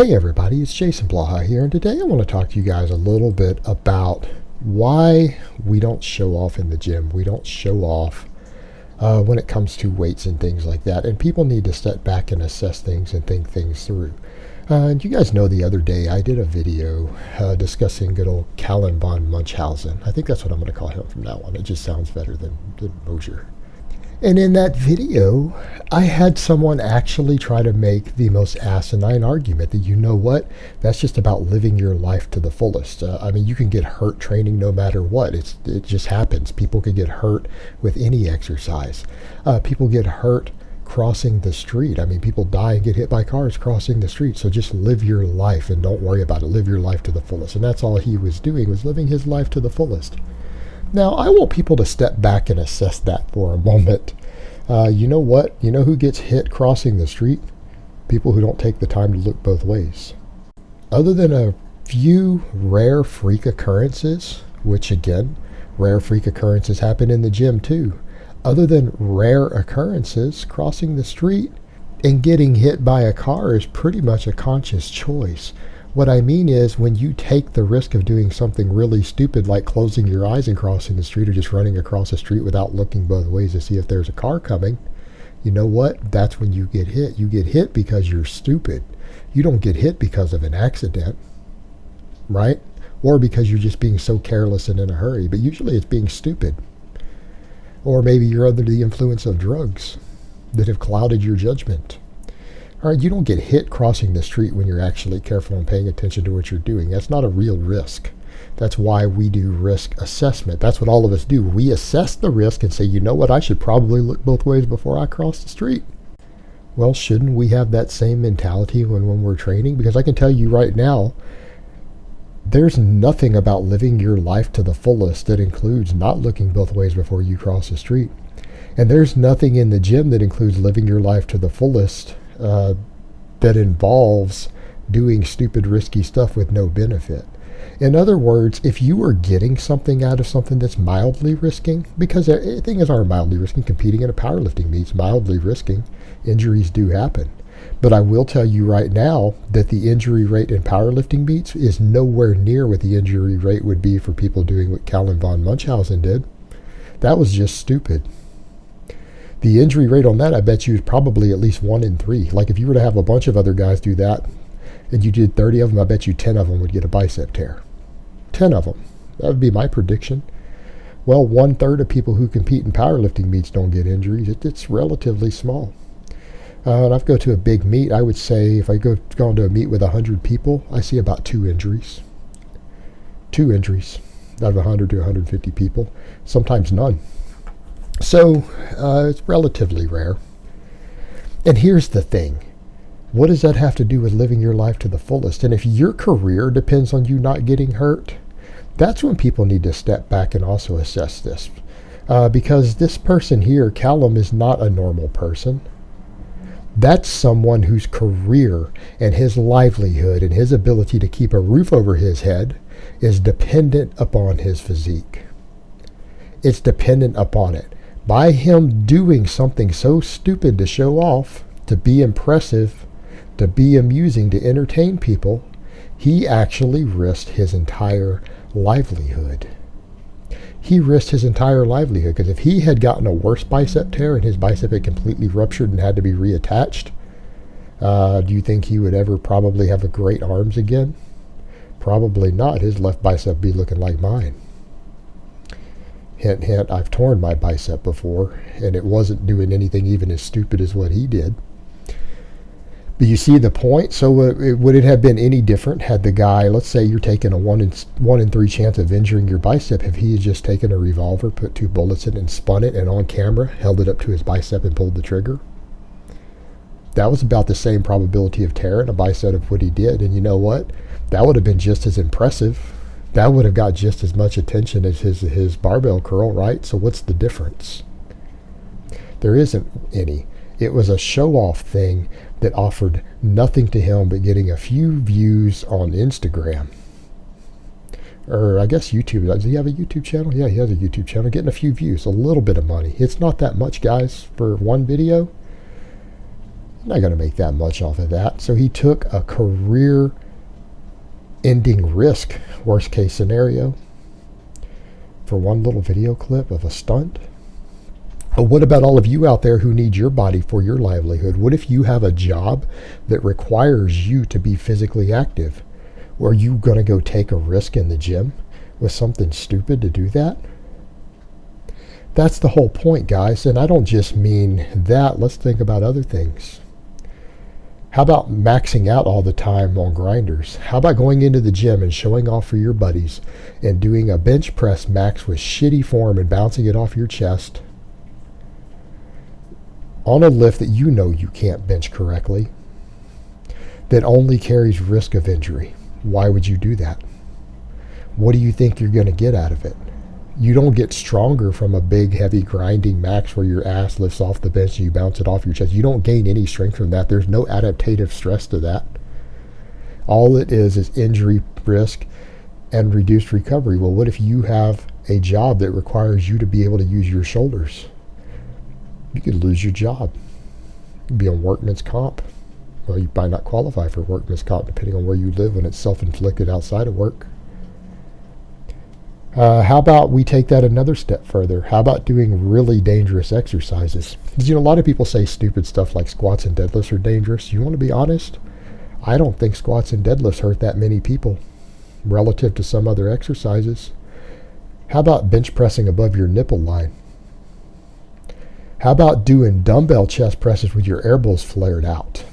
Hey everybody, it's Jason Blaha here, and today I want to talk to you guys a little bit about why we don't show off in the gym. We don't show off when it comes to weights and things like that, and people need to step back and assess things and think things through. And you guys know the other day I did a video discussing good old Calum von Munchausen. I think that's what I'm going to call him from now on. It just sounds better than Moger. And in that video, I had someone actually try to make the most asinine argument that, you know what, that's just about living your life to the fullest. I mean, you can get hurt training no matter what. It just happens. People can get hurt with any exercise. People get hurt crossing the street. I mean, people die and get hit by cars crossing the street. So just live your life and don't worry about it. Live your life to the fullest. And that's all he was doing, was living his life to the fullest. Now, I want people to step back and assess that for a moment. You know what? You know who gets hit crossing the street? People who don't take the time to look both ways. Other than a few rare freak occurrences, which again, rare freak occurrences happen in the gym too. Other than rare occurrences, crossing the street and getting hit by a car is pretty much a conscious choice. What I mean is, when you take the risk of doing something really stupid like closing your eyes and crossing the street, or just running across the street without looking both ways to see if there's a car coming, you know what? That's when you get hit. You get hit because you're stupid. You don't get hit because of an accident, right? Or because you're just being so careless and in a hurry. But usually it's being stupid. Or maybe you're under the influence of drugs that have clouded your judgment. All right, you don't get hit crossing the street when you're actually careful and paying attention to what you're doing. That's not a real risk. That's why we do risk assessment. That's what all of us do. We assess the risk and say, you know what, I should probably look both ways before I cross the street. Well, shouldn't we have that same mentality when we're training? Because I can tell you right now, there's nothing about living your life to the fullest that includes not looking both ways before you cross the street. And there's nothing in the gym that includes living your life to the fullest that involves doing stupid, risky stuff with no benefit. In other words, if you are getting something out of something that's mildly risking, because things are mildly risking, competing in a powerlifting meet's mildly risking, injuries do happen. But I will tell you right now that the injury rate in powerlifting meets is nowhere near what the injury rate would be for people doing what Calum von Munchausen did. That was just stupid. The injury rate on that, I bet you, is probably at least 1 in 3. Like if you were to have a bunch of other guys do that, and you did 30 of them, I bet you 10 of them would get a bicep tear. 10 of them. That would be my prediction. Well, 1/3 of people who compete in powerlifting meets don't get injuries. It's relatively small. And if I go to a big meet, I would say if I go into a meet with 100 people, I see about 2 injuries. 2 injuries out of 100 to 150 people. Sometimes none. So it's relatively rare. And here's the thing. What does that have to do with living your life to the fullest? And if your career depends on you not getting hurt, that's when people need to step back and also assess this. Because this person here, Calum, is not a normal person. That's someone whose career and his livelihood and his ability to keep a roof over his head is dependent upon his physique. It's dependent upon it. By him doing something so stupid to show off, to be impressive, to be amusing, to entertain people, he actually risked his entire livelihood. He risked his entire livelihood, because if he had gotten a worse bicep tear and his bicep had completely ruptured and had to be reattached, do you think he would ever probably have a great arms again? Probably not. His left bicep would be looking like mine. Hint, hint, I've torn my bicep before, and it wasn't doing anything even as stupid as what he did. But you see the point? So would it have been any different had the guy, let's say you're taking a 1 in 3 chance of injuring your bicep, if he had just taken a revolver, put 2 bullets in it and spun it, and on camera held it up to his bicep and pulled the trigger? That was about the same probability of tearing a bicep of what he did. And you know what? That would have been just as impressive. That would have got just as much attention as his barbell curl, right? So what's the difference? There isn't any. It was a show-off thing that offered nothing to him but getting a few views on Instagram. Or I guess YouTube. Does he have a YouTube channel? Yeah, he has a YouTube channel. Getting a few views, a little bit of money. It's not that much, guys, for one video. You're not going to make that much off of that. So he took a career ending risk, worst case scenario, for one little video clip of a stunt. But what about all of you out there who need your body for your livelihood? What if you have a job that requires you to be physically active? Are you going to go take a risk in the gym with something stupid to do that? That's the whole point, guys. And I don't just mean that. Let's think about other things. How about maxing out all the time on grinders? How about going into the gym and showing off for your buddies and doing a bench press max with shitty form and bouncing it off your chest on a lift that you know you can't bench correctly, that only carries risk of injury? Why would you do that? What do you think you're going to get out of it? You don't get stronger from a big, heavy grinding max where your ass lifts off the bench and you bounce it off your chest. You don't gain any strength from that. There's no adaptive stress to that. All it is injury risk and reduced recovery. Well, what if you have a job that requires you to be able to use your shoulders? You could lose your job. You'd be on workman's comp. Well, you might not qualify for workman's comp depending on where you live when it's self-inflicted outside of work. How about we take that another step further? How about doing really dangerous exercises? Because, a lot of people say stupid stuff like squats and deadlifts are dangerous. You want to be honest? I don't think squats and deadlifts hurt that many people relative to some other exercises. How about bench pressing above your nipple line? How about doing dumbbell chest presses with your elbows flared out?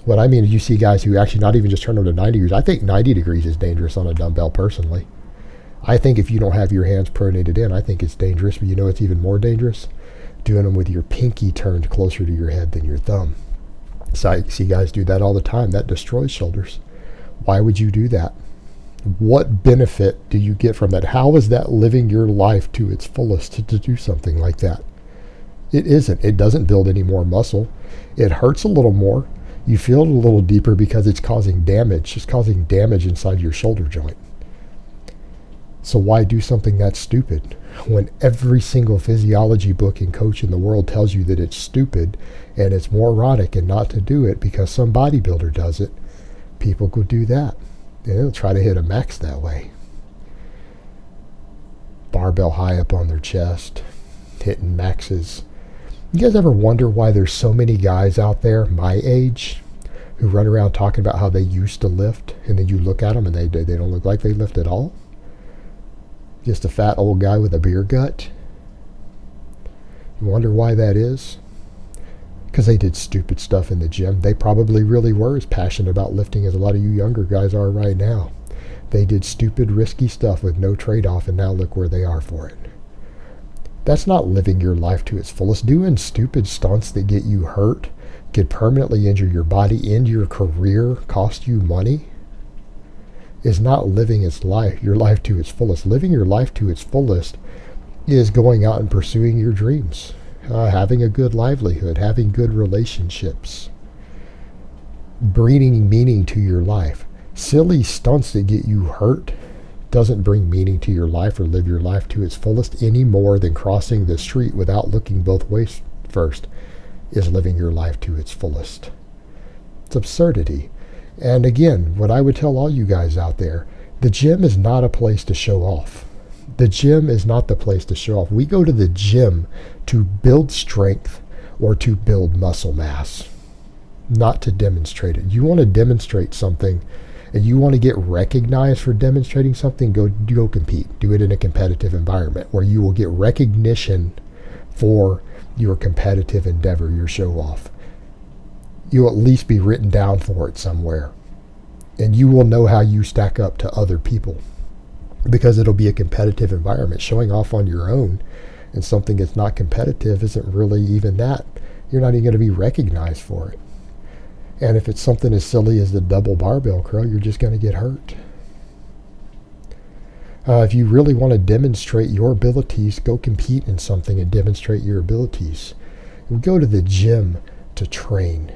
What I mean is you see guys who actually not even just turn them to 90 degrees. I think 90 degrees is dangerous on a dumbbell personally. I think if you don't have your hands pronated in, I think it's dangerous. But it's even more dangerous? Doing them with your pinky turned closer to your head than your thumb. So I see guys do that all the time. That destroys shoulders. Why would you do that? What benefit do you get from that? How is that living your life to its fullest to do something like that? It isn't. It doesn't build any more muscle. It hurts a little more. You feel it a little deeper because it's causing damage. It's causing damage inside your shoulder joint. So why do something that stupid when every single physiology book and coach in the world tells you that it's stupid and it's moronic and not to do it because some bodybuilder does it? People go do that. And they'll try to hit a max that way. Barbell high up on their chest, hitting maxes. You guys ever wonder why there's so many guys out there my age who run around talking about how they used to lift, and then you look at them and they don't look like they lift at all? Just a fat old guy with a beer gut. You wonder why that is? Because they did stupid stuff in the gym. They probably really were as passionate about lifting as a lot of you younger guys are right now. They did stupid, risky stuff with no trade-off, and now look where they are for it. That's not living your life to its fullest. Doing stupid stunts that get you hurt, could permanently injure your body, end your career, cost you money, is not living your life to its fullest. Living your life to its fullest is going out and pursuing your dreams, having a good livelihood, having good relationships, bringing meaning to your life. Silly stunts that get you hurt doesn't bring meaning to your life or live your life to its fullest any more than crossing the street without looking both ways first is living your life to its fullest. It's absurdity. And again, what I would tell all you guys out there, the gym is not a place to show off. The gym is not the place to show off. We go to the gym to build strength or to build muscle mass, not to demonstrate it. You want to demonstrate something and you want to get recognized for demonstrating something, go compete. Do it in a competitive environment where you will get recognition for your competitive endeavor, your show off. You'll at least be written down for it somewhere. And you will know how you stack up to other people because it'll be a competitive environment. Showing off on your own and something that's not competitive isn't really even that. You're not even going to be recognized for it. And if it's something as silly as the double barbell curl, you're just going to get hurt. If you really want to demonstrate your abilities, go compete in something and demonstrate your abilities. We go to the gym to train.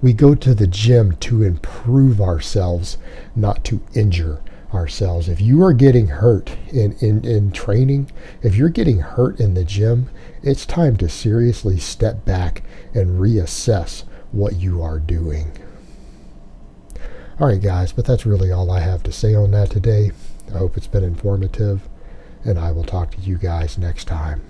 We go to the gym to improve ourselves, not to injure ourselves. If you are getting hurt in training, if you're getting hurt in the gym, it's time to seriously step back and reassess what you are doing. Alright guys, but that's really all I have to say on that today. I hope it's been informative, and I will talk to you guys next time.